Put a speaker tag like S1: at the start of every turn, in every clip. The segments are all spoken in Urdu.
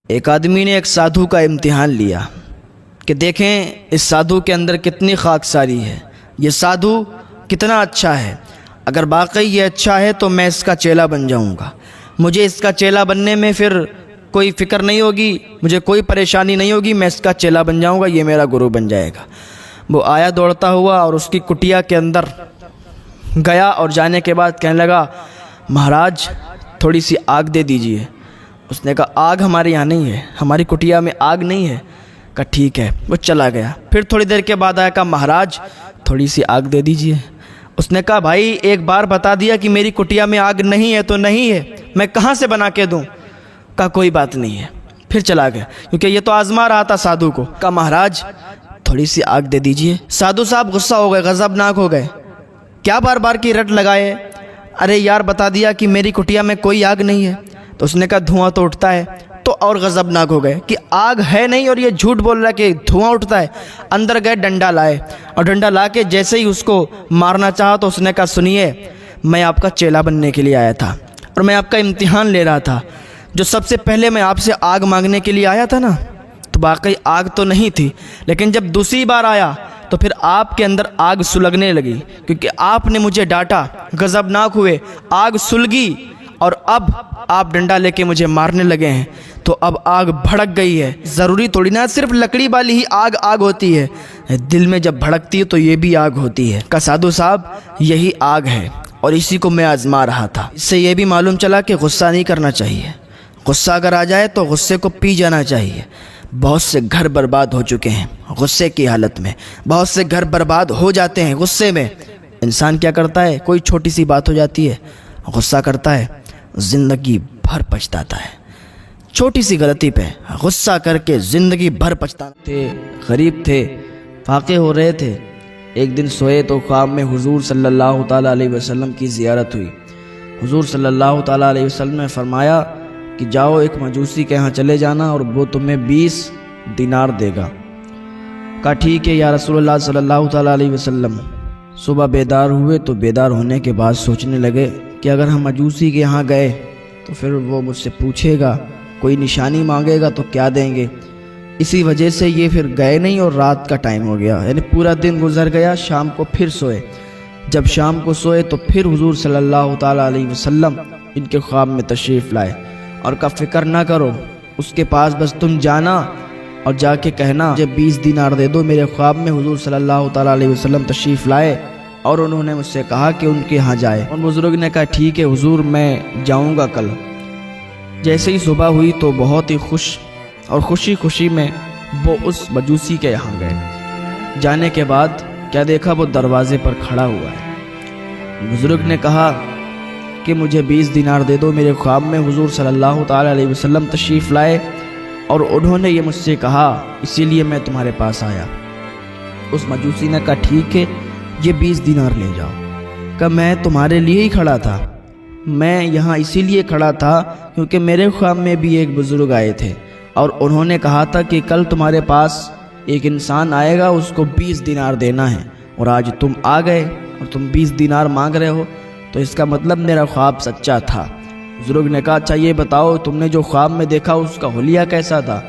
S1: ایک آدمی نے ایک سادھو کا امتحان لیا کہ دیکھیں اس سادھو کے اندر کتنی خاکساری ہے، یہ سادھو کتنا اچھا ہے، اگر واقعی یہ اچھا ہے تو میں اس کا چیلا بن جاؤں گا، مجھے اس کا چیلا بننے میں پھر کوئی فکر نہیں ہوگی، مجھے کوئی پریشانی نہیں ہوگی، میں اس کا چیلا بن جاؤں گا، یہ میرا گرو بن جائے گا۔ وہ آیا دوڑتا ہوا اور اس کی کٹیا کے اندر گیا اور جانے کے بعد کہنے لگا، مہاراج تھوڑی سی آگ دے دیجئے۔ اس نے کہا آگ ہمارے یہاں نہیں ہے، ہماری کٹیا میں آگ نہیں ہے۔ کہا ٹھیک ہے، وہ چلا گیا۔ پھر تھوڑی دیر کے بعد آیا، کہا مہاراج تھوڑی سی آگ دے دیجئے۔ اس نے کہا بھائی ایک بار بتا دیا کہ میری کٹیا میں آگ نہیں ہے تو نہیں ہے، میں کہاں سے بنا کے دوں؟ کہا کوئی بات نہیں ہے۔ پھر چلا گیا کیونکہ یہ تو آزما رہا تھا سادھو کو۔ کہا مہاراج تھوڑی سی آگ دے دیجئے۔ سادھو صاحب غصہ ہو گئے، غضبناک ہو گئے، کیا بار بار کی رٹ لگائے، ارے یار بتا دیا کہ میری کٹیا میں کوئی آگ نہیں ہے۔ تو اس نے کہا دھواں تو اٹھتا ہے، تو اور غضبناک ہو گئے کہ آگ ہے نہیں اور یہ جھوٹ بول رہا ہے کہ دھواں اٹھتا ہے۔ اندر گئے، ڈنڈا لائے اور ڈنڈا لا کے جیسے ہی اس کو مارنا چاہا تو اس نے کہا سنیے، میں آپ کا چیلا بننے کے لیے آیا تھا اور میں آپ کا امتحان لے رہا تھا۔ جو سب سے پہلے میں آپ سے آگ مانگنے کے لیے آیا تھا نا، تو واقعی آگ تو نہیں تھی، لیکن جب دوسری بار آیا تو پھر آپ کے اندر آگ سلگنے لگی کیونکہ آپ نے مجھے ڈانٹا، غضبناک ہوئے، آگ سلگی اور اب آپ ڈنڈا لے کے مجھے مارنے لگے ہیں، تو اب آگ بھڑک گئی ہے۔ ضروری تھوڑی نہ صرف لکڑی والی ہی آگ ہوتی ہے، دل میں جب بھڑکتی ہے تو یہ بھی آگ ہوتی ہے۔ کہا سادھو صاحب یہی آگ ہے اور اسی کو میں آزما رہا تھا۔ اس سے یہ بھی معلوم چلا کہ غصہ نہیں کرنا چاہیے، غصہ اگر آ جائے تو غصے کو پی جانا چاہیے۔ بہت سے گھر برباد ہو چکے ہیں غصے کی حالت میں، بہت سے گھر برباد ہو جاتے ہیں غصے میں۔ انسان کیا کرتا ہے، کوئی چھوٹی سی بات ہو جاتی ہے غصہ کرتا ہے، زندگی بھر پچھتاتا ہے۔ چھوٹی سی غلطی پہ غصہ کر کے زندگی بھر پچھتاتے تھے۔ غریب تھے، فاقے ہو رہے تھے، ایک دن سوئے تو خواب میں حضور صلی اللہ تعالیٰ علیہ وسلم کی زیارت ہوئی۔ حضور صلی اللہ تعالیٰ علیہ وسلم نے فرمایا کہ جاؤ ایک مجوسی کے ہاں چلے جانا اور وہ تمہیں 20 دینار دے گا۔ کہا ٹھیک ہے یا رسول اللہ صلی اللہ تعالیٰ علیہ وسلم۔ صبح بیدار ہوئے تو بیدار ہونے کے بعد سوچنے لگے کہ اگر ہم مجوسی کے یہاں گئے تو پھر وہ مجھ سے پوچھے گا، کوئی نشانی مانگے گا تو کیا دیں گے، اسی وجہ سے یہ پھر گئے نہیں اور رات کا ٹائم ہو گیا، یعنی پورا دن گزر گیا۔ شام کو پھر سوئے، جب شام کو سوئے تو پھر حضور صلی اللہ تعالیٰ علیہ وسلم ان کے خواب میں تشریف لائے اور کہا فکر نہ کرو، اس کے پاس بس تم جانا اور جا کے کہنا مجھے 20 دینار دے دو۔ میرے خواب میں حضور صلی اللہ تعالیٰ علیہ وسلم تشریف لائے اور انہوں نے مجھ سے کہا کہ ان کے ہاں جائے، اور بزرگ نے کہا ٹھیک ہے حضور میں جاؤں گا کل۔ جیسے ہی صبح ہوئی تو بہت ہی خوش اور خوشی خوشی میں وہ اس مجوسی کے یہاں گئے۔ جانے کے بعد کیا دیکھا، وہ دروازے پر کھڑا ہوا ہے۔ بزرگ نے کہا کہ مجھے 20 دینار دے دو، میرے خواب میں حضور صلی اللہ تعالیٰ علیہ وسلم تشریف لائے اور انہوں نے یہ مجھ سے کہا، اسی لیے میں تمہارے پاس آیا۔ اس مجوسی نے کہا ٹھیک ہے یہ 20 دینار لے جاؤ۔ کہ میں تمہارے لیے ہی کھڑا تھا، میں یہاں اسی لیے کھڑا تھا کیونکہ میرے خواب میں بھی ایک بزرگ آئے تھے اور انہوں نے کہا تھا کہ کل تمہارے پاس ایک انسان آئے گا، اس کو 20 دینار دینا ہے، اور آج تم آ گئے اور تم 20 دینار مانگ رہے ہو، تو اس کا مطلب میرا خواب سچا تھا۔ بزرگ نے کہا اچھا یہ بتاؤ تم نے جو خواب میں دیکھا اس کا حلیہ کیسا تھا؟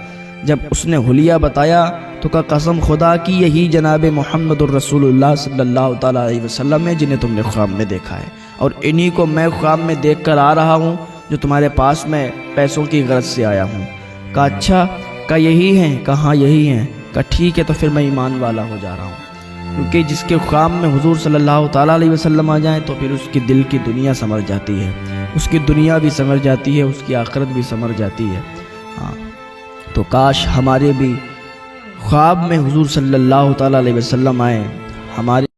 S1: جب اس نے حلیہ بتایا تو کہا قسم خدا کی یہی جناب محمد الرسول اللہ صلی اللہ تعالیٰ علیہ وسلم ہے جنہیں تم نے خواب میں دیکھا ہے، اور انہی کو میں خواب میں دیکھ کر آ رہا ہوں جو تمہارے پاس میں پیسوں کی غرض سے آیا ہوں۔ کہا اچھا، کہا یہی ہیں؟ کہا ہاں یہی ہیں۔ کہا ٹھیک ہے تو پھر میں ایمان والا ہو جا رہا ہوں، کیونکہ جس کے خواب میں حضور صلی اللہ تعالیٰ علیہ وسلم آ جائیں تو پھر اس کی دل کی دنیا سنور جاتی ہے، اس کی دنیا بھی سنور جاتی ہے، اس کی آخرت بھی سنور جاتی ہے۔ ہاں تو کاش ہمارے بھی خواب میں حضور صلی اللہ تعالیٰ علیہ وسلم آئیں، ہمارے